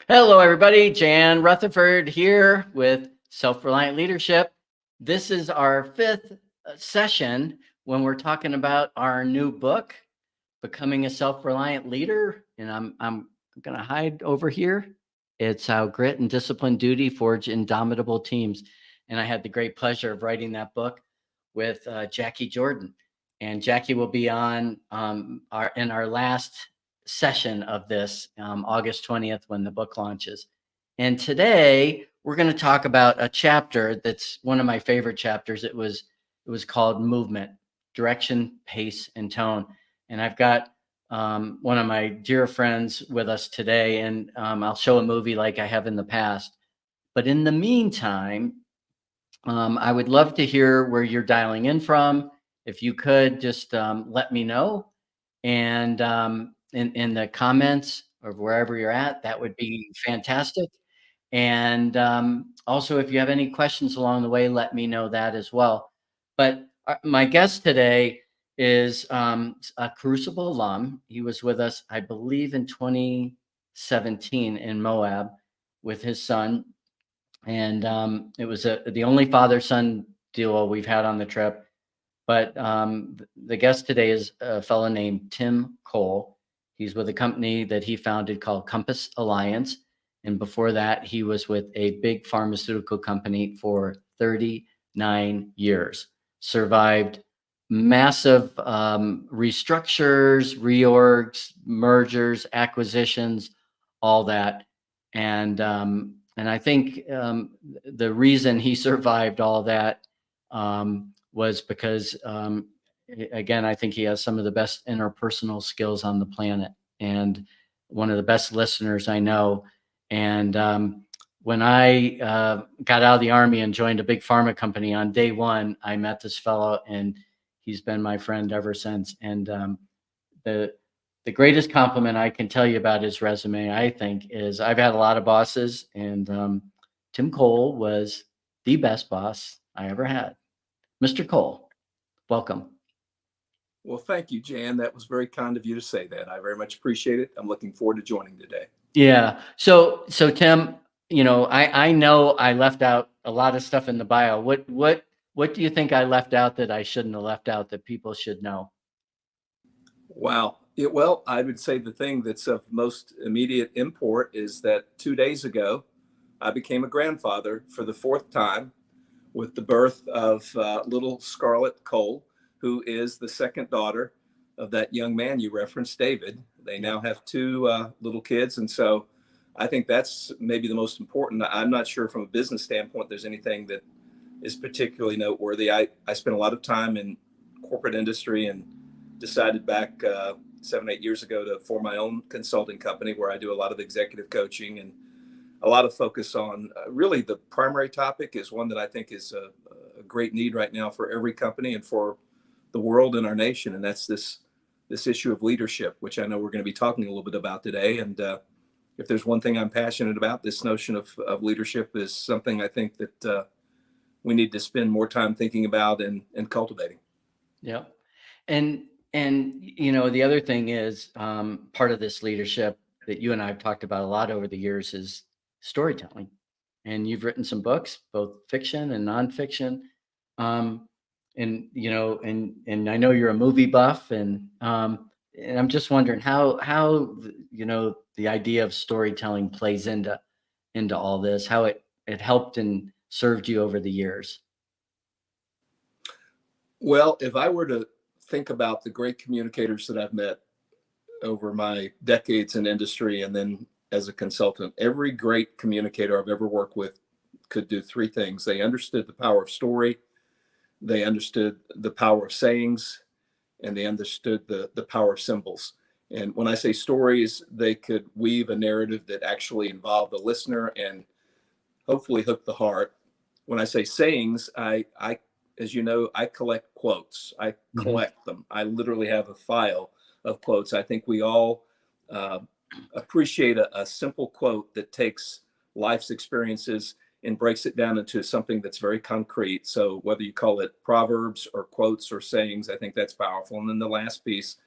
Hello, everybody. Jan Rutherford here with Self-Reliant Leadership. This is our fifth session when we're talking about our new book, Becoming a Self-Reliant Leader. And I'm going to hide over here. It's How Grit and Disciplined Duty Forge Indomitable Teams. And I had the great pleasure of writing that book with Jackie Jordan. And Jackie will be on in our last session of this August 20th when the book launches. And today we're going to talk about a chapter that's one of my favorite chapters. It was called Movement, Direction, Pace, and Tone. And I've got one of my dear friends with us today, and I'll show a movie like I have in the past. But in the meantime, I would love to hear where you're dialing in from. If you could just let me know, and in the comments or wherever you're at, that would be fantastic. And also, if you have any questions along the way, let me know that as well. But my guest today is a Crucible alum. He was with us, I believe, in 2017 in Moab with his son. And it was the only father-son duo we've had on the trip. But the guest today is a fellow named Tim Cole. He's with a company that he founded called Compass Alliance. And before that, he was with a big pharmaceutical company for 39 years. Survived massive restructures, reorgs, mergers, acquisitions, all that. And I think the reason he survived all that was because, again, I think he has some of the best interpersonal skills on the planet and one of the best listeners I know. And when I got out of the Army and joined a big pharma company on day one, I met this fellow, and he's been my friend ever since. And the greatest compliment I can tell you about his resume, I think, is I've had a lot of bosses, and Tim Cole was the best boss I ever had. Mr. Cole, welcome. Well, thank you, Jan. That was very kind of you to say that. I very much appreciate it. I'm looking forward to joining today. Yeah. So Tim, I know I left out a lot of stuff in the bio. What do you think I left out that I shouldn't have left out that people should know? Wow. Well, I would say the thing that's of most immediate import is that 2 days ago, I became a grandfather for the fourth time with the birth of little Scarlett Cole, who is the second daughter of that young man you referenced, David. They Yeah. now have two little kids. And so I think that's maybe the most important. I'm not sure from a business standpoint there's anything that is particularly noteworthy. I spent a lot of time in corporate industry and decided back 7, 8 years ago to form my own consulting company where I do a lot of executive coaching and a lot of focus on really the primary topic is one that I think is a great need right now for every company and for the world and our nation, and that's this issue of leadership, which I know we're going to be talking a little bit about today. And if there's one thing I'm passionate about, this notion of leadership is something I think that we need to spend more time thinking about and cultivating. Yeah. And the other thing is part of this leadership that you and I have talked about a lot over the years is storytelling. And you've written some books, both fiction and nonfiction. Um, and I know you're a movie buff, and I'm just wondering how the idea of storytelling plays into all this, how it helped and served you over the years. Well, if I were to think about the great communicators that I've met over my decades in industry and then as a consultant, every great communicator I've ever worked with could do three things. They understood the power of story, they understood the power of sayings, and they understood the power of symbols. And when I say stories, they could weave a narrative that actually involved the listener and hopefully hook the heart. When I say sayings, I as you know, I collect quotes. I Mhm. collect them. I literally have a file of quotes. I think we all uh, appreciate a simple quote that takes life's experiences and breaks it down into something that's very concrete. So whether you call it proverbs or quotes or sayings, I think that's powerful. And then the last piece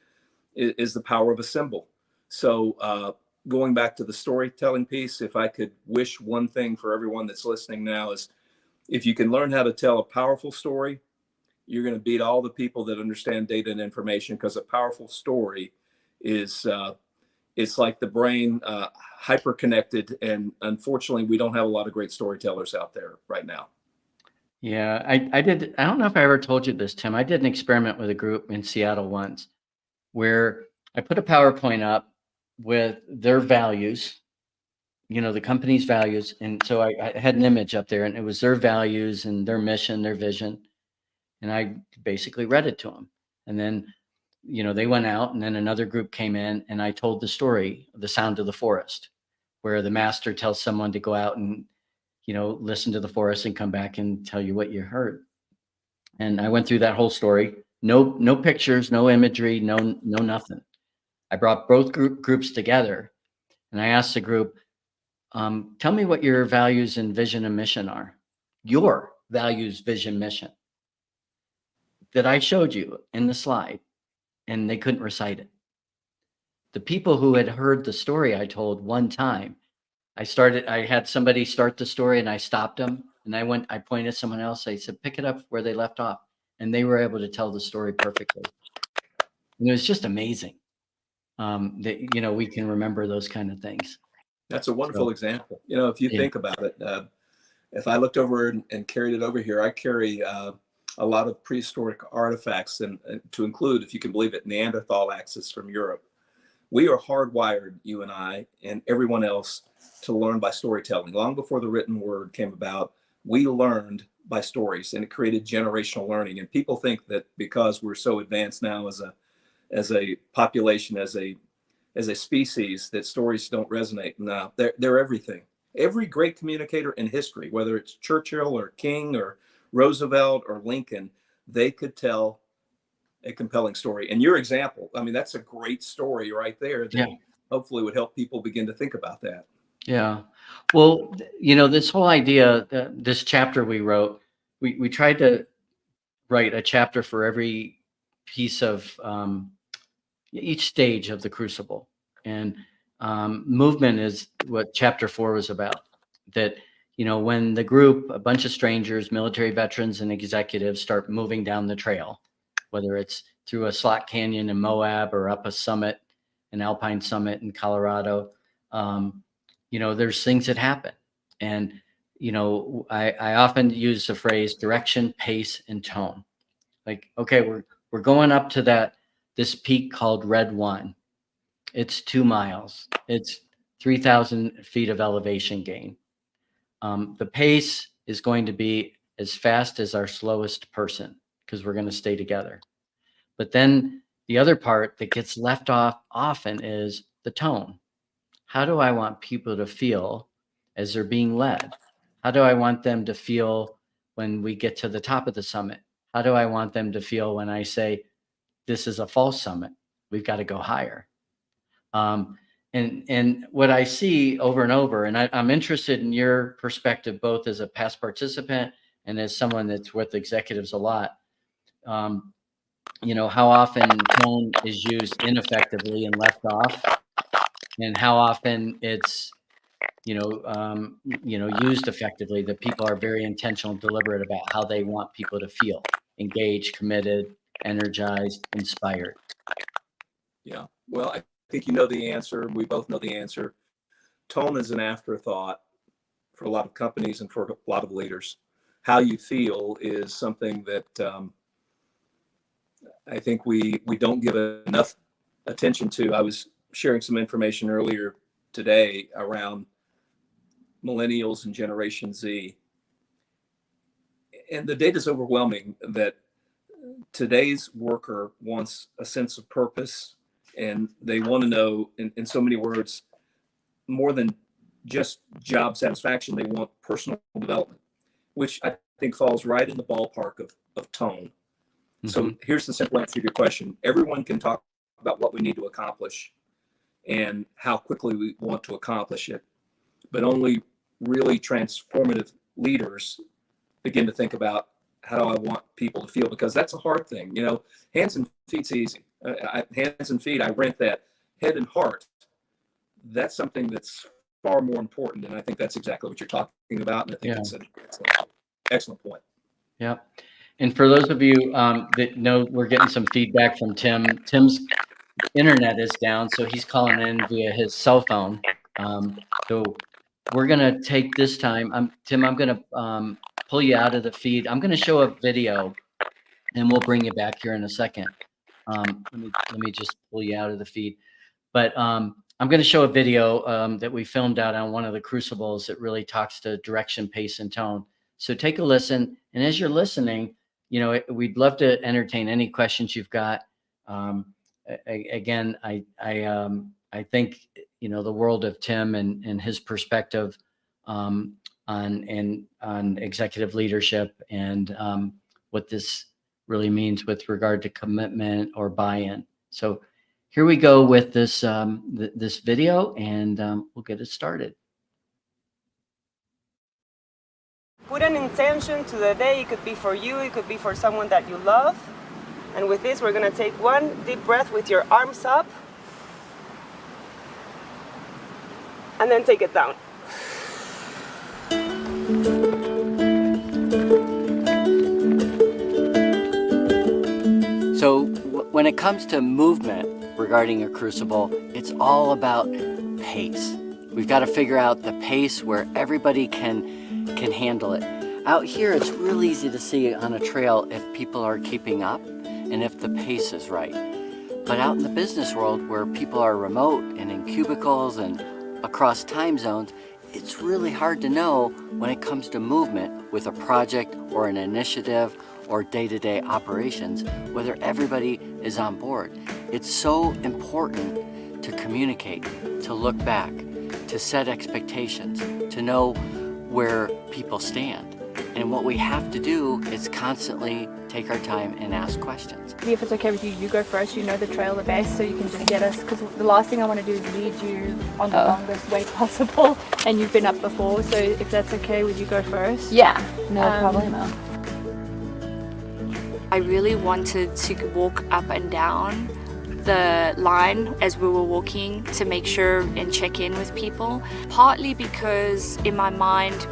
is the power of a symbol. So going back to the storytelling piece, if I could wish one thing for everyone that's listening now is if you can learn how to tell a powerful story, you're going to beat all the people that understand data and information, because a powerful story is it's like the brain, hyper connected. And unfortunately, we don't have a lot of great storytellers out there right now. Yeah, I did. I don't know if I ever told you this, Tim. I did an experiment with a group in Seattle once where I put a PowerPoint up with their values, the company's values. And so I had an image up there, and it was their values and their mission, their vision. And I basically read it to them. And then, they went out, and then another group came in, and I told the story, The Sound of the Forest, where the master tells someone to go out and, listen to the forest and come back and tell you what you heard. And I went through that whole story. No pictures, no imagery, no nothing. I brought both groups together, and I asked the group, tell me what your values and vision and mission are. Your values, vision, mission that I showed you in the slide, and they couldn't recite it. The people who had heard the story I told one time, I had somebody start the story, and I stopped them, and I pointed at someone else. I said, pick it up where they left off. And they were able to tell the story perfectly. And it was just amazing that, we can remember those kind of things. That's a wonderful example. If you think about it, if I looked over and carried it over here, I carry a lot of prehistoric artifacts, and to include, if you can believe it, Neanderthal axes from Europe. We are hardwired, you and I and everyone else, to learn by storytelling. Long before the written word came about, we learned by stories, and it created generational learning. And people think that because we're so advanced now as a population, as a species, that stories don't resonate. No, they're everything. Every great communicator in history, whether it's Churchill or King or Roosevelt or Lincoln, they could tell a compelling story. And your example, I mean, that's a great story right there that hopefully would help people begin to think about that. Yeah. Well, this whole idea, this chapter we wrote, we tried to write a chapter for every piece of each stage of the crucible. And movement is what chapter 4 was about. That, when the group, a bunch of strangers, military veterans and executives, start moving down the trail, whether it's through a slot canyon in Moab or up a summit, an alpine summit in Colorado, there's things that happen. And, I often use the phrase direction, pace, and tone. Like, okay, we're going up to this peak called Red One. It's 2 miles. It's 3,000 feet of elevation gain. The pace is going to be as fast as our slowest person, because we're going to stay together. But then the other part that gets left off often is the tone. How do I want people to feel as they're being led? How do I want them to feel when we get to the top of the summit? How do I want them to feel when I say, this is a false summit, we've got to go higher? And what I see over and over, and I'm interested in your perspective, both as a past participant and as someone that's with executives a lot, how often tone is used ineffectively and left off, and how often it's, used effectively, that people are very intentional and deliberate about how they want people to feel: engaged, committed, energized, inspired. Yeah. Well, I think you know the answer. We both know the answer. Tone is an afterthought for a lot of companies and for a lot of leaders. How you feel is something that I think we don't give enough attention to. I was sharing some information earlier today around millennials and Generation Z. And the data is overwhelming that today's worker wants a sense of purpose, and they want to know, in so many words, more than just job satisfaction. They want personal development, which I think falls right in the ballpark of tone. Mm-hmm. So here's the simple answer to your question. Everyone can talk about what we need to accomplish and how quickly we want to accomplish it, but only really transformative leaders begin to think about, how do I want people to feel? Because that's a hard thing. Hands and feet's easy. Hands and feet, I rent that. Head and heart, that's something that's far more important. And I think that's exactly what you're talking about. And I think Yeah. it's an excellent point. Yeah. And for those of you that know, we're getting some feedback from Tim. Tim's internet is down, so he's calling in via his cell phone. So we're gonna take this time. Tim, I'm gonna pull you out of the feed. I'm gonna show a video, and we'll bring you back here in a second. Let me just pull you out of the feed. But I'm going to show a video that we filmed out on one of the crucibles that really talks to direction, pace, and tone. So take a listen. And as you're listening, you know, we'd love to entertain any questions you've got. Again, I think, you know, the world of Tim and his perspective on executive leadership and what this really means with regard to commitment or buy-in. So here we go with this this video, and we'll get it started. Put an intention to the day. It could be for you, it could be for someone that you love. And with this, we're gonna take one deep breath with your arms up. And then take it down. So when it comes to movement regarding a crucible, it's all about pace. We've got to figure out the pace where everybody can handle it. Out here, it's real easy to see on a trail if people are keeping up and if the pace is right. But out in the business world where people are remote and in cubicles and across time zones, it's really hard to know when it comes to movement with a project or an initiative or day-to-day operations, whether everybody is on board. It's so important to communicate, to look back, to set expectations, to know where people stand. And what we have to do is constantly take our time and ask questions. If it's okay with you, you go first. You know the trail the best, so you can just get us, because the last thing I want to do is lead you on the longest way possible, and you've been up before, so if that's okay, would you go first? Yeah, no problemo. I really wanted to walk up and down the line as we were walking to make sure and check in with people, partly because in my mind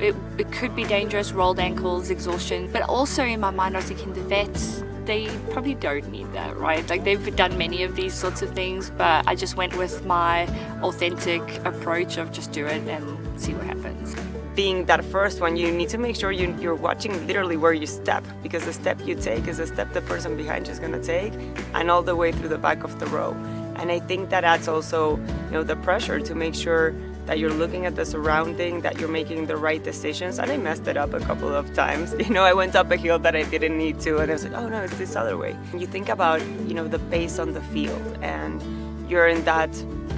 it could be dangerous, rolled ankles, exhaustion, but also in my mind I was thinking the vets, they probably don't need that, right? Like they've done many of these sorts of things, but I just went with my authentic approach of just do it and see what happens. Being that first one, you need to make sure you're watching literally where you step, because the step you take is the step the person behind you is going to take, and all the way through the back of the row. And I think that adds also, you know, the pressure to make sure that you're looking at the surrounding, that you're making the right decisions. And I messed it up a couple of times. You know, I went up a hill that I didn't need to, and I was like, oh no, it's this other way. You think about, you know, the pace on the field, and you're in that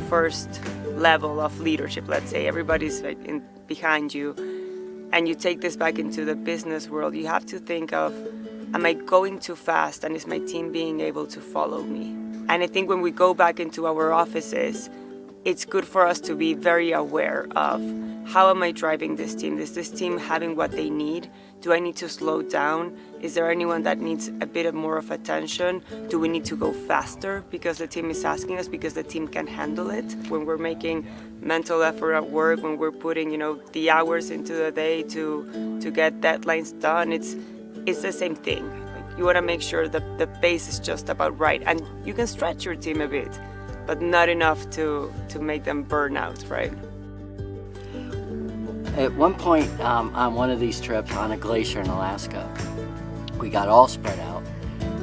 first level of leadership, let's say, everybody's behind you, and you take this back into the business world. You have to think of, am I going too fast, and is my team being able to follow me? And I think when we go back into our offices, it's good for us to be very aware of, how am I driving this team? Is this team having what they need? Do I need to slow down? Is there anyone that needs a bit more of attention? Do we need to go faster because the team is asking us, because the team can handle it? When we're making mental effort at work, when we're putting, you know, the hours into the day to get deadlines done, it's the same thing. Like, you want to make sure that the pace is just about right, and you can stretch your team a bit, but not enough to make them burn out, right? At one point on one of these trips on a glacier in Alaska, we got all spread out,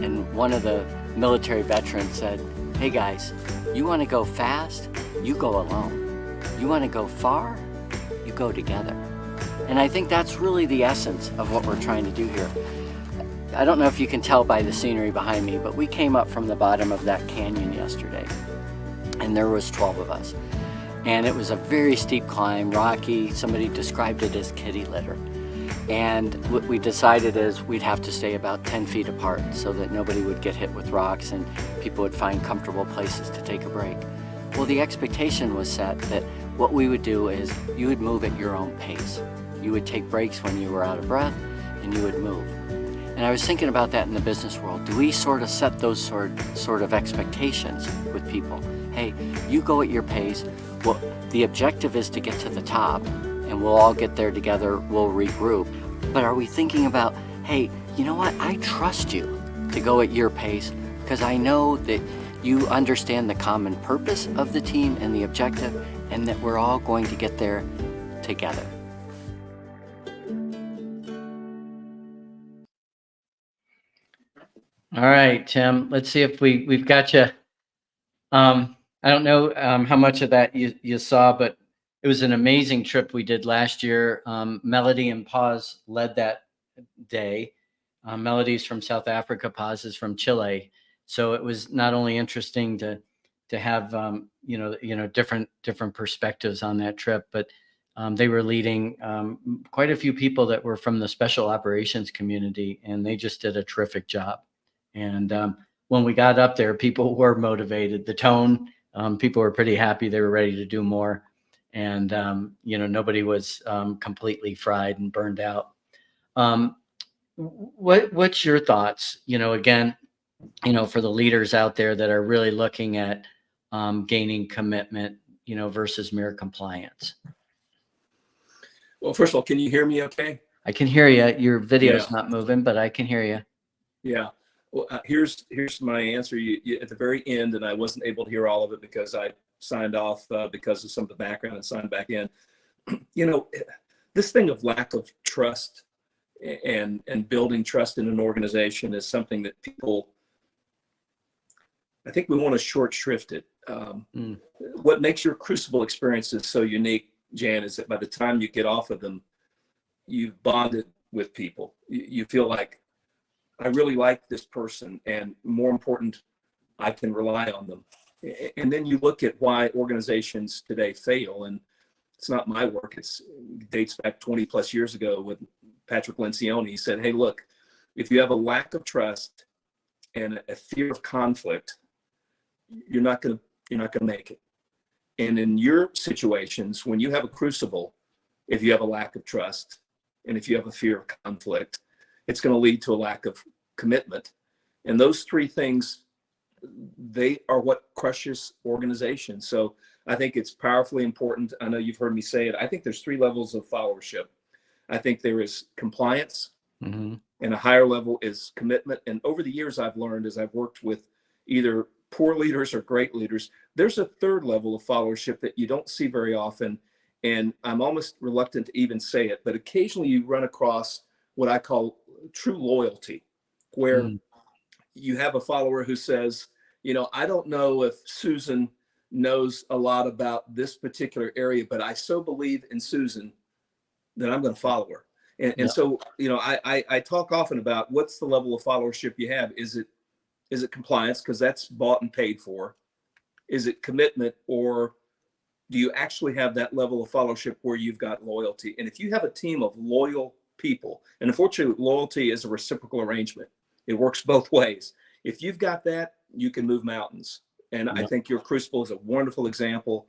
and one of the military veterans said, hey guys, you want to go fast? You go alone. You want to go far? You go together. And I think that's really the essence of what we're trying to do here. I don't know if you can tell by the scenery behind me, but we came up from the bottom of that canyon yesterday, and there was 12 of us. And it was a very steep climb, rocky. Somebody described it as kitty litter. And what we decided is we'd have to stay about 10 feet apart so that nobody would get hit with rocks and people would find comfortable places to take a break. Well, the expectation was set that what we would do is you would move at your own pace. You would take breaks when you were out of breath, and you would move. And I was thinking about that in the business world. Do we sort of set those sort of expectations with people? hey, you go at your pace. Well, the objective is to get to the top, and we'll all get there together, we'll regroup. But are we thinking about, hey, you know what, I trust you to go at your pace because I know that you understand the common purpose of the team and the objective, and that we're all going to get there together. All right, Tim, let's see if we've got you. I don't know how much of that you saw, but it was an amazing trip we did last year. Melody and Paz led that day. Melody's from South Africa, Paz is from Chile. So it was not only interesting to have different perspectives on that trip, but they were leading quite a few people that were from the special operations community, and they just did a terrific job. And when we got up there, people were motivated. The tone, people were pretty happy. They were ready to do more. And, nobody was completely fried and burned out. What's your thoughts, again, for the leaders out there that are really looking at gaining commitment, versus mere compliance? Well, first of all, can you hear me okay? I can hear you. Your video's not moving, but I can hear you. Yeah. Well, here's my answer. You at the very end, and I wasn't able to hear all of it because I signed off because of some of the background and signed back in. This thing of lack of trust and building trust in an organization is something that people, I think we want to short shrift it. What makes your Crucible experiences so unique, Jan, is that by the time you get off of them, you've bonded with people. You feel like, I really like this person, and more important, I can rely on them. And then you look at why organizations today fail, and it's not my work. It dates back 20 plus years ago with Patrick Lencioni. He said, hey, look, if you have a lack of trust and a fear of conflict, you're not going to make it. And in your situations, when you have a crucible, if you have a lack of trust and if you have a fear of conflict, it's going to lead to a lack of commitment. And those three things, they are what crushes organizations. So I think it's powerfully important. I know you've heard me say it. I think there's three levels of followership. I think there is compliance, and a higher level is commitment. And over the years, I've learned as I've worked with either poor leaders or great leaders, there's a third level of followership that you don't see very often. And I'm almost reluctant to even say it, but occasionally you run across what I call true loyalty, where you have a follower who says, I don't know if Susan knows a lot about this particular area, but I so believe in Susan that I'm going to follow her. And so, I talk often about what's the level of followership you have. Is it compliance? Because that's bought and paid for. Is it commitment, or do you actually have that level of followership where you've got loyalty? And if you have a team of loyal people, and unfortunately, loyalty is a reciprocal arrangement. It works both ways. If you've got that, you can move mountains. And I think your Crucible is a wonderful example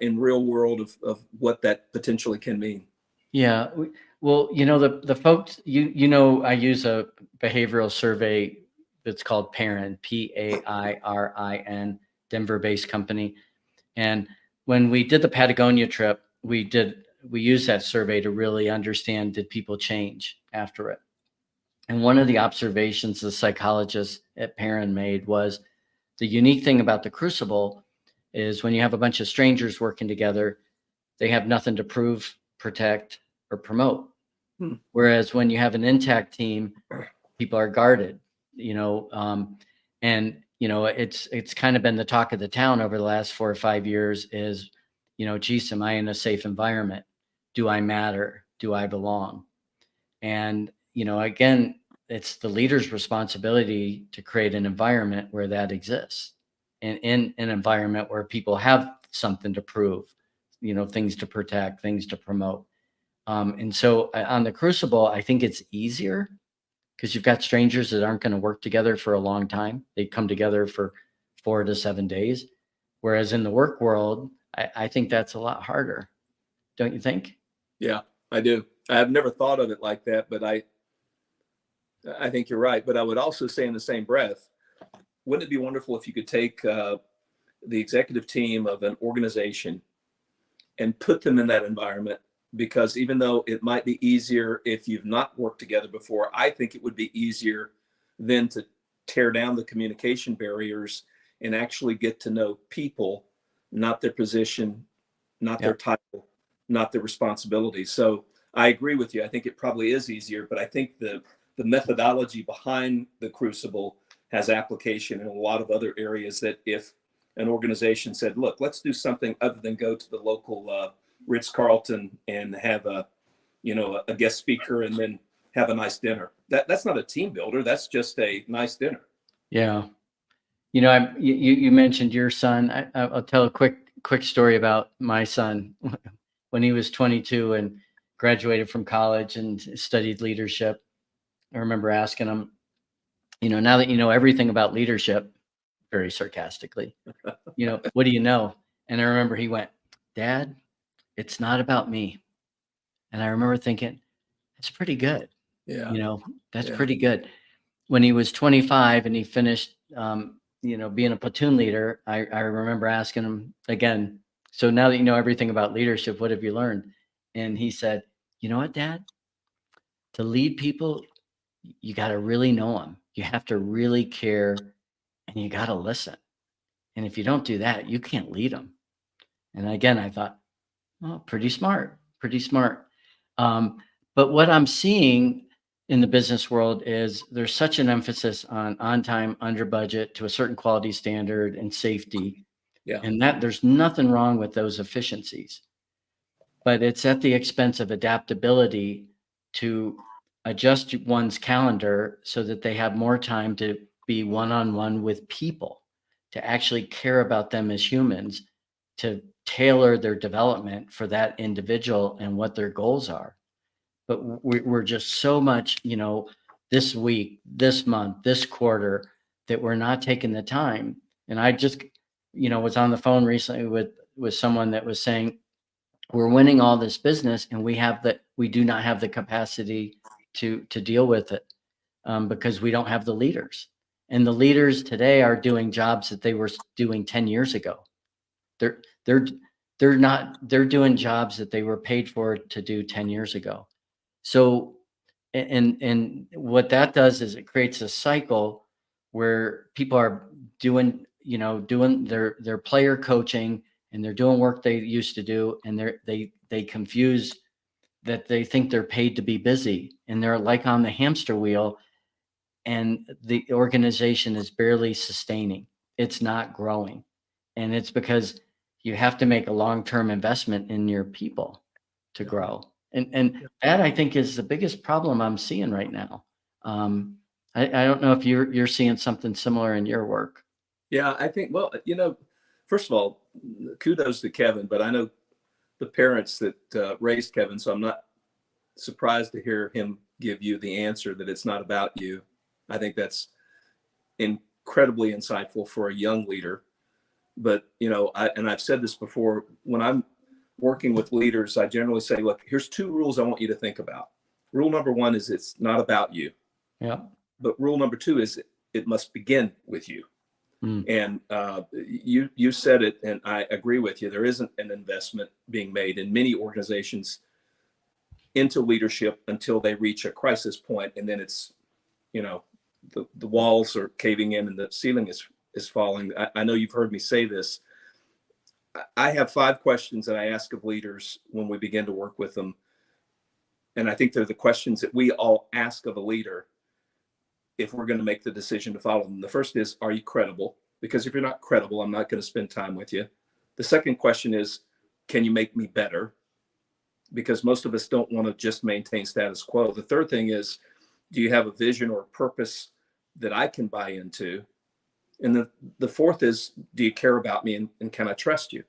in real world of what that potentially can mean. Yeah. Well, the folks, I use a behavioral survey that's called Pairin, Pairin, Denver-based company. And when we did the Patagonia trip, we used that survey to really understand, did people change after it? And one of the observations the psychologist at Pairin made was the unique thing about the Crucible is when you have a bunch of strangers working together, they have nothing to prove, protect, or promote. Whereas when you have an intact team, people are guarded, it's kind of been the talk of the town over the last 4 or 5 years is, geez, am I in a safe environment? Do I matter? Do I belong? And, again, it's the leader's responsibility to create an environment where that exists, and in an environment where people have something to prove, things to protect, things to promote. And so on the Crucible, I think it's easier because you've got strangers that aren't going to work together for a long time. They come together for 4 to 7 days. Whereas in the work world, I think that's a lot harder. Don't you think? Yeah, I do. I've never thought of it like that, but I think you're right. But I would also say in the same breath, wouldn't it be wonderful if you could take the executive team of an organization and put them in that environment, because even though it might be easier if you've not worked together before, I think it would be easier then to tear down the communication barriers and actually get to know people, not their position, not their title, not their responsibility. So I agree with you. I think it probably is easier, but I think the methodology behind the Crucible has application in a lot of other areas, that if an organization said, look, let's do something other than go to the local Ritz-Carlton and have a guest speaker and then have a nice dinner. That's not a team builder. That's just a nice dinner. Yeah. You know, you mentioned your son. I'll tell a quick story about my son. When he was 22 and graduated from college and studied leadership, I remember asking him, now that you know everything about leadership, very sarcastically, what do you know? And I remember he went, Dad, it's not about me. And I remember thinking, that's pretty good. Yeah. That's pretty good. When he was 25 and he finished, being a platoon leader, I remember asking him again, so now that you know everything about leadership, what have you learned? And he said, you know what, Dad? To lead people, you got to really know them. You have to really care, and you got to listen. And if you don't do that, you can't lead them. And again, I thought, well, pretty smart. But what I'm seeing in the business world is there's such an emphasis on time, under budget, to a certain quality standard, and safety. Yeah. And that there's nothing wrong with those efficiencies, but it's at the expense of adaptability to adjust one's calendar so that they have more time to be one-on-one with people, to actually care about them as humans, to tailor their development for that individual and what their goals are. But we're just so much, this week, this month, this quarter, that we're not taking the time. And I just, was on the phone recently with someone that was saying, we're winning all this business and we do not have the capacity to deal with it, because we don't have the leaders. And the leaders today are doing jobs that they were doing 10 years ago. They're doing jobs that they were paid for to do 10 years ago. So, and what that does is it creates a cycle where people are doing their player coaching, and they're doing work they used to do, and they confuse that they think they're paid to be busy, and they're like on the hamster wheel, and the organization is barely sustaining. It's not growing. And it's because you have to make a long-term investment in your people to grow. And that, I think, is the biggest problem I'm seeing right now. I don't know if you're seeing something similar in your work. Yeah, I think, well, first of all, kudos to Kevin, but I know the parents that raised Kevin, so I'm not surprised to hear him give you the answer that it's not about you. I think that's incredibly insightful for a young leader. But, I've said this before, when I'm working with leaders, I generally say, look, here's 2 rules I want you to think about. Rule number 1 is it's not about you. Yeah. But rule number 2 is it must begin with you. And you said it, and I agree with you. There isn't an investment being made in many organizations into leadership until they reach a crisis point, and then it's, the walls are caving in and the ceiling is falling. I know you've heard me say this. I have 5 questions that I ask of leaders when we begin to work with them, and I think they're the questions that we all ask of a leader if we're going to make the decision to follow them. The first is, are you credible? Because if you're not credible, I'm not going to spend time with you. The second question is, can you make me better? Because most of us don't want to just maintain status quo. The third thing is, do you have a vision or a purpose that I can buy into? And the fourth is, do you care about me, and can I trust you?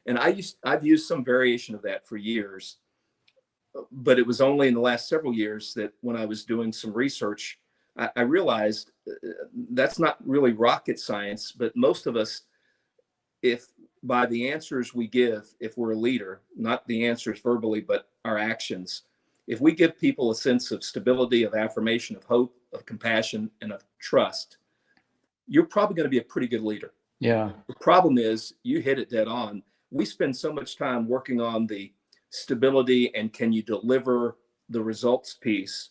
And I've used some variation of that for years, but it was only in the last several years that when I was doing some research, I realized that's not really rocket science, but most of us, if by the answers we give, if we're a leader, not the answers verbally, but our actions, if we give people a sense of stability, of affirmation, of hope, of compassion, and of trust, you're probably going to be a pretty good leader. Yeah. The problem is, you hit it dead on. We spend so much time working on the stability and can you deliver the results piece,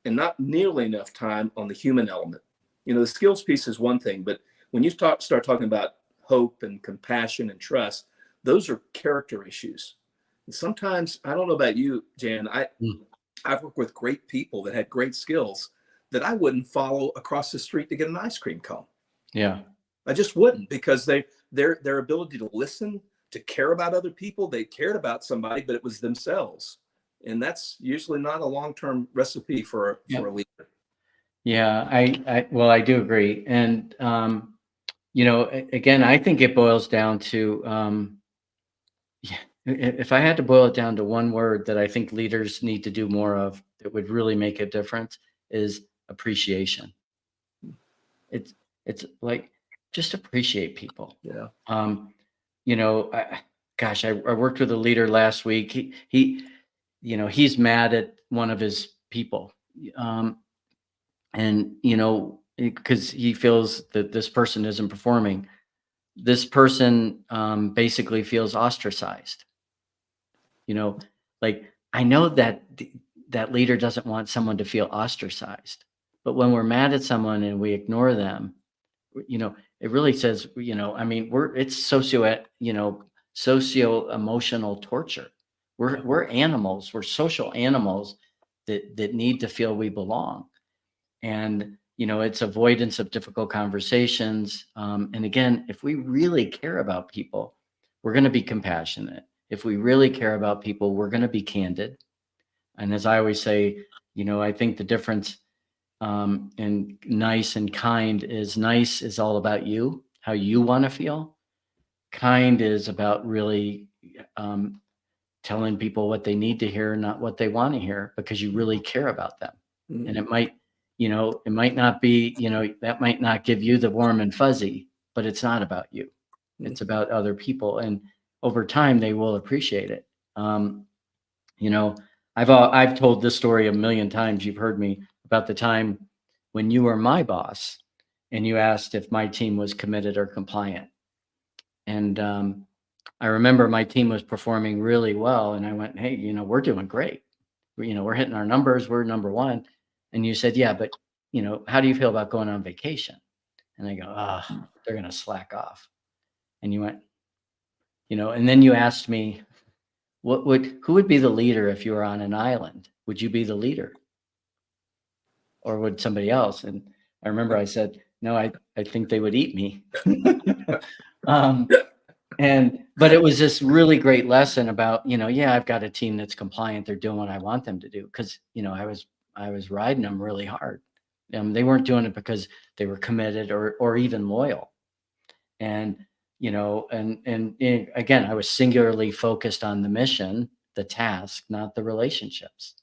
and not nearly enough time on the human element. The skills piece is one thing, but when you start talking about hope and compassion and trust, those are character issues. And sometimes, I don't know about you, Jan, I've worked with great people that had great skills that I wouldn't follow across the street to get an ice cream cone. Yeah. I just wouldn't, because their ability to listen, to care about other people, they cared about somebody, but it was themselves. And that's usually not a long-term recipe for a leader. Yeah. Well, I do agree. And, again, I think it boils down to, if I had to boil it down to one word that I think leaders need to do more of that would really make a difference, is appreciation. It's like, just appreciate people. Yeah. I worked with a leader last week. He's mad at one of his people. Because he feels that this person isn't performing. This person basically feels ostracized. Like, I know that that leader doesn't want someone to feel ostracized, but when we're mad at someone and we ignore them, it really says, it's socio emotional torture. We're animals. We're social animals that need to feel we belong. And, it's avoidance of difficult conversations. And again, if we really care about people, we're going to be compassionate. If we really care about people, we're going to be candid. And as I always say, I think the difference in nice and kind is nice is all about you, how you want to feel. Kind is about really telling people what they need to hear, not what they want to hear, because you really care about them. Mm-hmm. And it might not be, that might not give you the warm and fuzzy, but it's not about you. Mm-hmm. It's about other people. And over time, they will appreciate it. I've told this story a million times. You've heard me about the time when you were my boss and you asked if my team was committed or compliant. And I remember my team was performing really well. And I went, hey, we're doing great. We're hitting our numbers. We're number one. And you said, yeah, but, how do you feel about going on vacation? And I go, they're going to slack off. And you went, and then you asked me, who would be the leader if you were on an island? Would you be the leader? Or would somebody else? And I remember I said, no, I think they would eat me. But it was this really great lesson about, I've got a team that's compliant. They're doing what I want them to do. Cause I was riding them really hard. They weren't doing it because they were committed or even loyal. And, again, I was singularly focused on the mission, the task, not the relationships.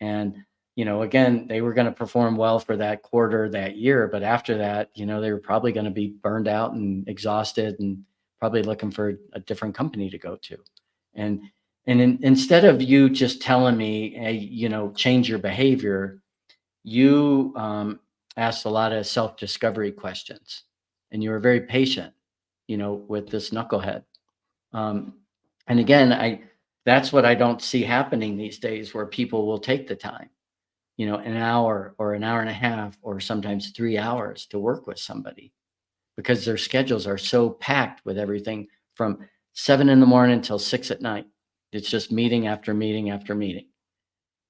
And, again, they were going to perform well for that quarter, that year. But after that, they were probably going to be burned out and exhausted and probably looking for a different company to go to. And instead of you just telling me, hey, change your behavior, you asked a lot of self-discovery questions, and you were very patient, with this knucklehead. And again, that's what I don't see happening these days, where people will take the time, an hour or an hour and a half, or sometimes 3 hours to work with somebody, because their schedules are so packed with everything from 7 a.m. till 6 p.m. It's just meeting after meeting after meeting.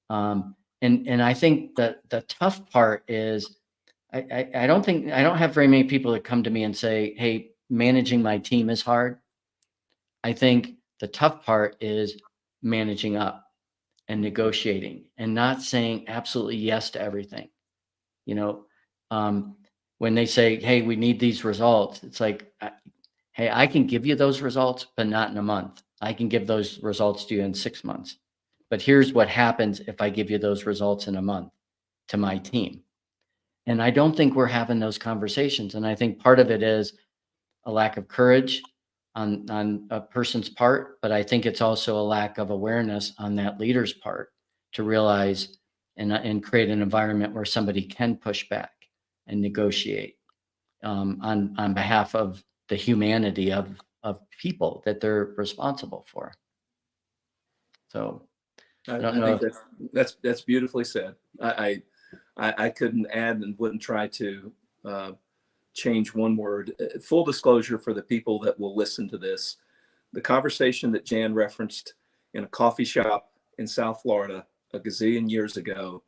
And I think that the tough part is I don't have very many people that come to me and say, hey, managing my team is hard. I think the tough part is managing up and negotiating and not saying absolutely yes to everything. When they say, hey, we need these results, it's like, hey, I can give you those results, but not in a month. I can give those results to you in 6 months. But here's what happens if I give you those results in a month to my team. And I don't think we're having those conversations. And I think part of it is a lack of courage on a person's part, but I think it's also a lack of awareness on that leader's part to realize and create an environment where somebody can push back and negotiate. on behalf of the humanity of people that they're responsible for. So I don't I know think that's beautifully said. I couldn't add and wouldn't try to change one word. Full disclosure for the people that will listen to this, the conversation that Jan referenced in a coffee shop in South Florida a gazillion years ago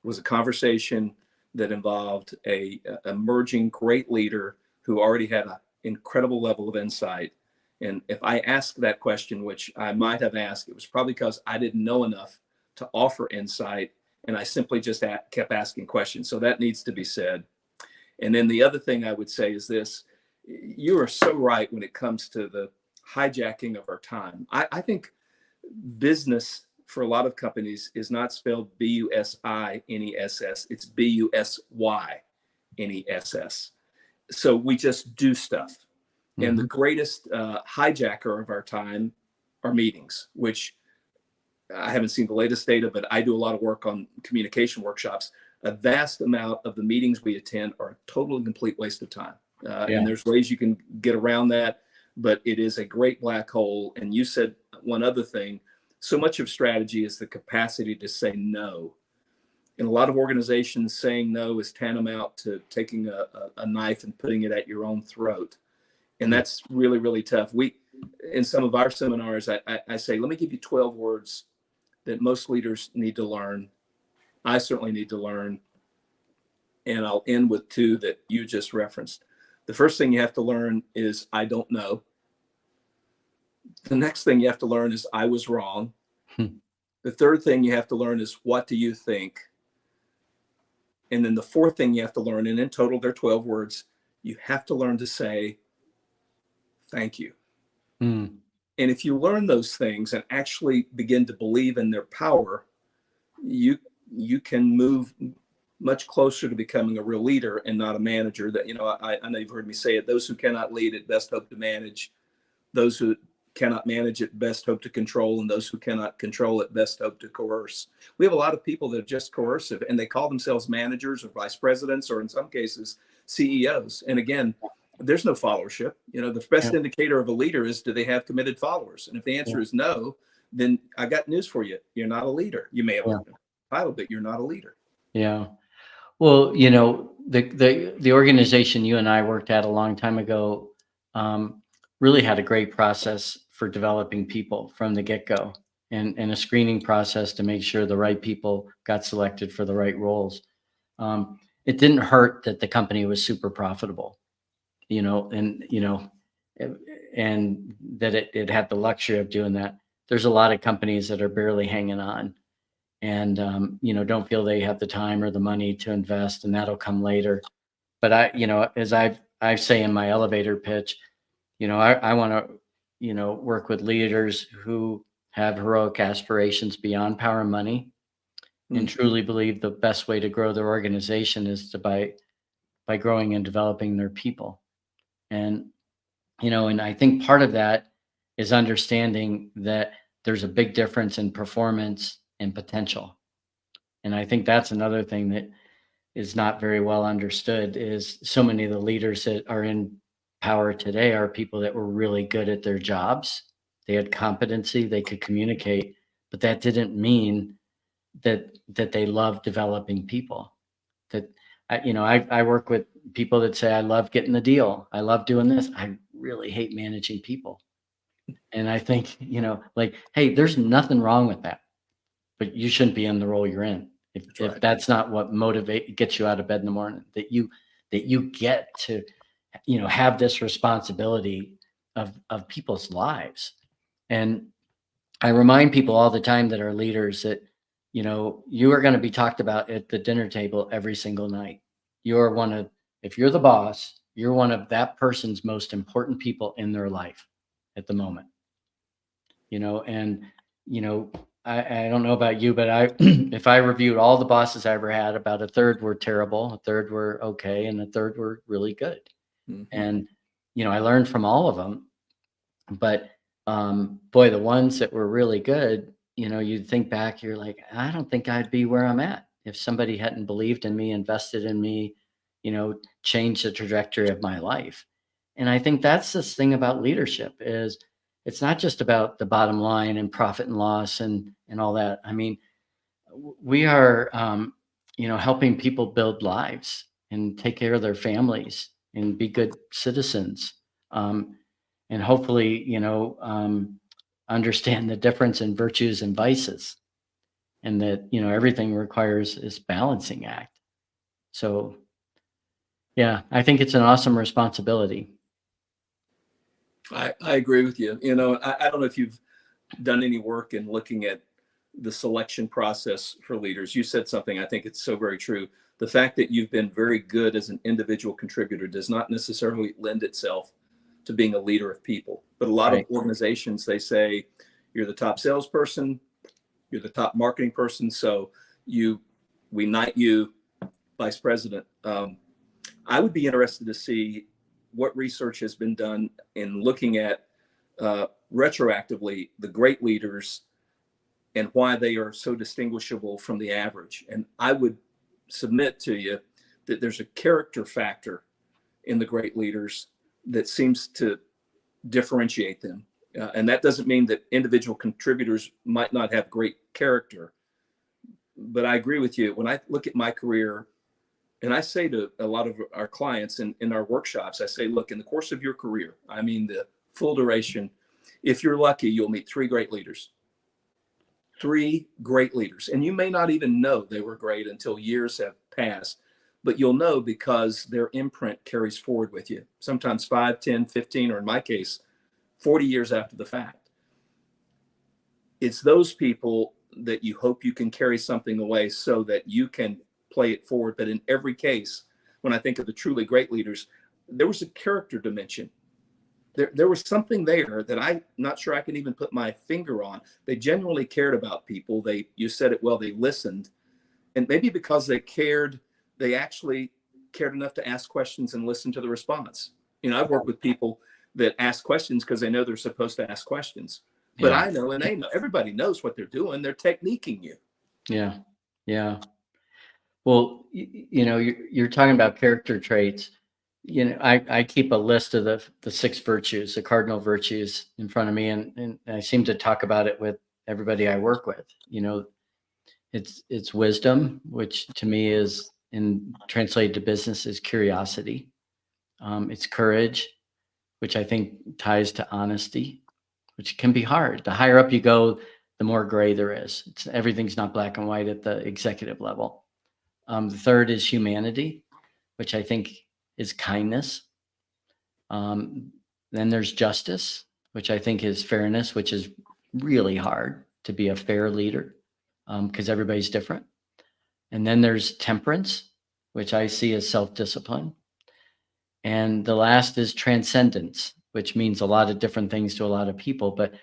was a conversation that involved a emerging great leader who already had an incredible level of insight. And if I asked that question, which I might have asked, it was probably because I didn't know enough to offer insight, and I simply just kept asking questions. So that needs to be said. And then the other thing I would say is this: you are so right when it comes to the hijacking of our time. I think business for a lot of companies is not spelled BUSINESS, it's BUSYNESS. So we just do stuff. And the greatest hijacker of our time are meetings, which I haven't seen the latest data, but I do a lot of work on communication workshops. A vast amount of the meetings we attend are a total and complete waste of time. And there's ways you can get around that, but it is a great black hole. And you said one other thing: so much of strategy is the capacity to say no. In a lot of organizations, saying no is tantamount to taking a knife and putting it at your own throat. And that's really, really tough. In some of our seminars, I say, let me give you 12 words that most leaders need to learn. I certainly need to learn. And I'll end with 2 that you just referenced. The first thing you have to learn is I don't know. The next thing you have to learn is I was wrong. The third thing you have to learn is what do you think? And then the fourth thing you have to learn, and in total there are 12 words, you have to learn to say thank you. And if you learn those things and actually begin to believe in their power, you can move much closer to becoming a real leader and not a manager. That, I know you've heard me say it: those who cannot lead at best hope to manage, those who cannot manage at best hope to control, and those who cannot control at best hope to coerce. We have a lot of people that are just coercive, and they call themselves managers or vice presidents, or in some cases CEOs. And again, there's no followership. The best indicator of a leader is, do they have committed followers? And if the answer is no, then I got news for you: you're not a leader. You may have a title, but you're not a leader. Yeah. Well, the organization you and I worked at a long time ago really had a great process for developing people from the get-go, and a screening process to make sure the right people got selected for the right roles. It didn't hurt that the company was super profitable, and that it had the luxury of doing that. There's a lot of companies that are barely hanging on, and don't feel they have the time or the money to invest, and that'll come later. But as I say in my elevator pitch, I want to work with leaders who have heroic aspirations beyond power and money, and truly believe the best way to grow their organization is by growing and developing their people. And and I think part of that is understanding that there's a big difference in performance and potential. And I think that's another thing that is not very well understood, is so many of the leaders that are in power today are people that were really good at their jobs. They had competency, they could communicate, but that didn't mean that they love developing people. That I work with people that say, I love getting the deal, I love doing this, I really hate managing people. And I think, hey, there's nothing wrong with that, but you shouldn't be in the role you're in if that's not what gets you out of bed in the morning. That you get to have this responsibility of people's lives. And I remind people all the time that are leaders that you are going to be talked about at the dinner table every single night. If you're the boss, you're one of that person's most important people in their life at the moment. I don't know about you, but if I reviewed all the bosses I ever had, about a third were terrible, a third were okay, and a third were really good. And I learned from all of them. But boy, the ones that were really good, you'd think back, you're like, I don't think I'd be where I'm at if somebody hadn't believed in me, invested in me, change the trajectory of my life. And I think that's this thing about leadership is it's not just about the bottom line and profit and loss and all that. I mean, we are, helping people build lives and take care of their families and be good citizens. And hopefully, understand the difference in virtues and vices, and that, everything requires this balancing act. So, yeah, I think it's an awesome responsibility. I agree with you. I don't know if you've done any work in looking at the selection process for leaders. You said something, I think it's so very true. The fact that you've been very good as an individual contributor does not necessarily lend itself to being a leader of people. But a lot Right. of organizations, they say, you're the top salesperson, you're the top marketing person, so we knight you vice president. I would be interested to see what research has been done in looking at retroactively the great leaders and why they are so distinguishable from the average. And I would submit to you that there's a character factor in the great leaders that seems to differentiate them. And that doesn't mean that individual contributors might not have great character. But I agree with you. When I look at my career, and I say to a lot of our clients in our workshops, I say, look, in the course of your career, I mean the full duration, if you're lucky, you'll meet 3 great leaders. 3 great leaders. And you may not even know they were great until years have passed, but you'll know because their imprint carries forward with you, sometimes 5, 10, 15, or in my case, 40 years after the fact. It's those people that you hope you can carry something away so that you can play it forward. But in every case, when I think of the truly great leaders, there was a character dimension. There was something there that I'm not sure I can even put my finger on. They genuinely cared about people. You said it well, they listened. And maybe because they cared, they actually cared enough to ask questions and listen to the response. I've worked with people that ask questions because they know they're supposed to ask questions. But Yeah. I know, and they know, everybody knows what they're doing. They're techniquing you. Yeah. Yeah. Well, you're talking about character traits. I keep a list of the 6 virtues, the cardinal virtues in front of me, and I seem to talk about it with everybody I work with. It's wisdom, which to me is, in translated to business, is curiosity. It's courage, which I think ties to honesty, which can be hard. The higher up you go, the more gray there is. Everything's not black and white at the executive level. The third is humanity, which I think is kindness. Then there's justice, which I think is fairness, which is really hard to be a fair leader because everybody's different. And then there's temperance, which I see as self-discipline. And the last is transcendence, which means a lot of different things to a lot of people, but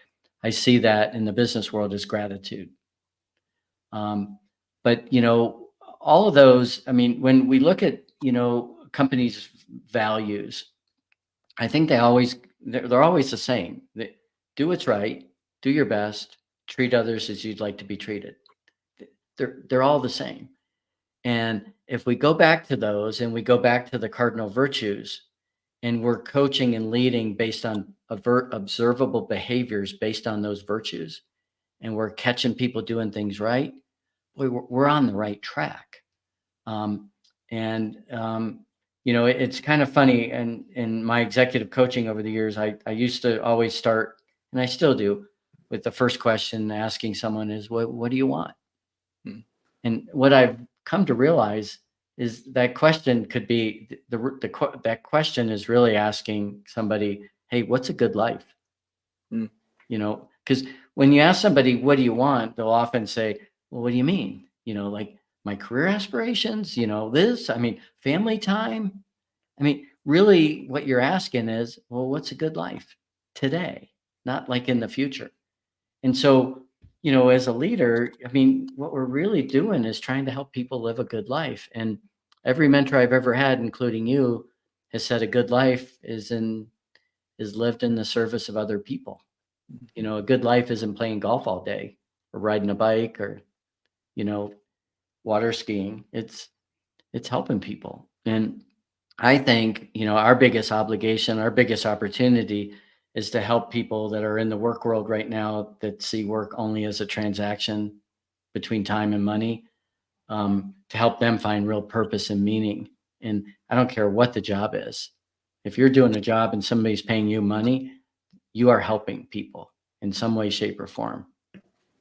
I see that in the business world as gratitude. But all of those, I mean, when we look at companies' values, I think they're always the same. Do what's right, do your best, treat others as you'd like to be treated. They're all the same. And if we go back to those and we go back to the cardinal virtues, and we're coaching and leading based on observable behaviors based on those virtues, and we're catching people doing things right, boy, we're on the right track. It's kind of funny. And in my executive coaching over the years, I used to always start, and I still do, with the first question asking someone is, what do you want? And what I've come to realize is that question could be that question is really asking somebody, hey, what's a good life? Because when you ask somebody, what do you want? They'll often say, well, what do you mean? Like my career aspirations, family time. Really what you're asking is, well, what's a good life today? Not like in the future. And so, as a leader, what we're really doing is trying to help people live a good life. And every mentor I've ever had, including you, has said a good life is lived in the service of other people. A good life isn't playing golf all day or riding a bike or, water skiing. It's helping people. And I think, our biggest obligation, our biggest opportunity is to help people that are in the work world right now that see work only as a transaction between time and money, to help them find real purpose and meaning. And I don't care what the job is. If you're doing a job and somebody's paying you money, you are helping people in some way, shape, or form.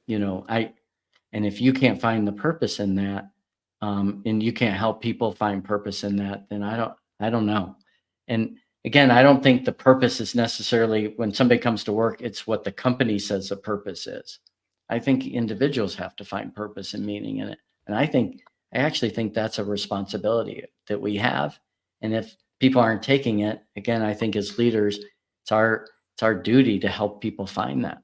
And if you can't find the purpose in that, and you can't help people find purpose in that, then I don't know. And again, I don't think the purpose is necessarily when somebody comes to work, it's what the company says the purpose is. I think individuals have to find purpose and meaning in it. And I actually think that's a responsibility that we have. And if people aren't taking it, again, I think as leaders, it's our duty to help people find that.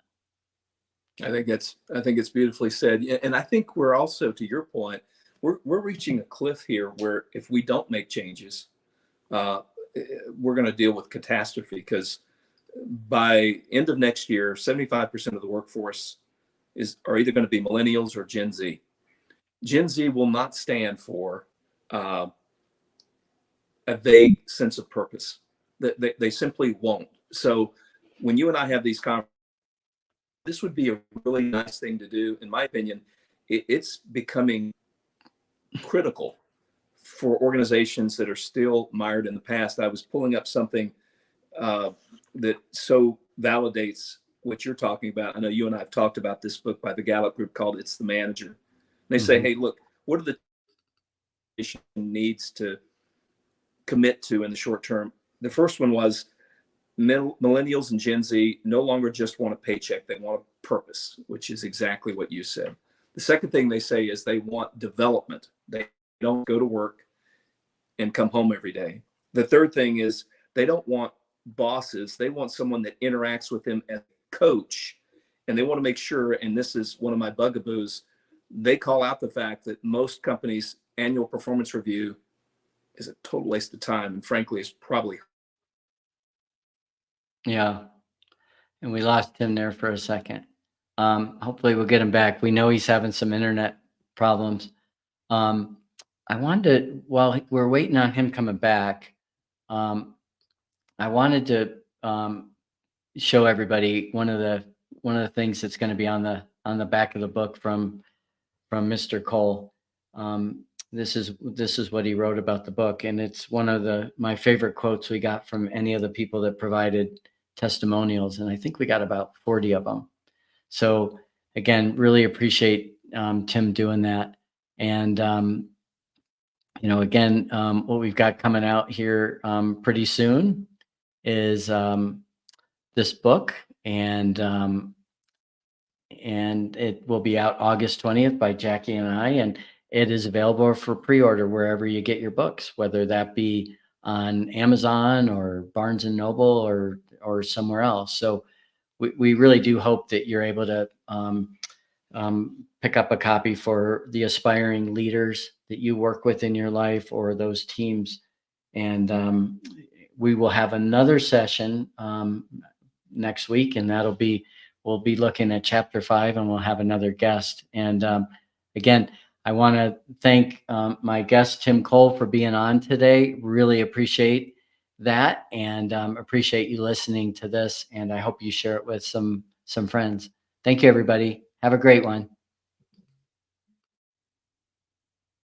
I think it's beautifully said. And I think we're also, to your point, we're reaching a cliff here where if we don't make changes, we're going to deal with catastrophe, because by end of next year, 75% of the workforce are either going to be millennials or Gen Z. Gen Z will not stand for a vague sense of purpose. They simply won't. So when you and I have these conversations, this would be a really nice thing to do. In my opinion, it's becoming critical for organizations that are still mired in the past. I was pulling up something that so validates what you're talking about. I know you and I have talked about this book by the Gallup Group called It's the Manager. And they say, hey, look, what are the needs to commit to in the short term? The first one was millennials and Gen Z no longer just want a paycheck. They want a purpose, which is exactly what you said. The second thing they say is they want development. They don't go to work and come home every day. The third thing is they don't want bosses. They want someone that interacts with them as a coach. And they want to make sure, and this is one of my bugaboos, they call out the fact that most companies' annual performance review is a total waste of time. And frankly, it's probably. Yeah. And we lost Tim there for a second. Hopefully we'll get him back. We know he's having some internet problems. I wanted to, while we're waiting on him coming back, I wanted to show everybody one of the things that's going to be on the back of the book from Mr. Cole. This is what he wrote about the book, and it's one of my favorite quotes we got from any of the people that provided testimonials, and I think we got about 40 of them. So again, really appreciate Tim doing that. And again, what we've got coming out here pretty soon is this book, and it will be out August 20th by Jackie and I, and it is available for pre-order wherever you get your books, whether that be on Amazon or Barnes and Noble or somewhere else. So we really do hope that you're able to pick up a copy for the aspiring leaders that you work with in your life or those teams. And we will have another session next week, and we'll be looking at chapter 5, and we'll have another guest. And again, I want to thank my guest, Tim Cole, for being on today. Really appreciate that, and appreciate you listening to this. And I hope you share it with some friends. Thank you, everybody. Have a great one.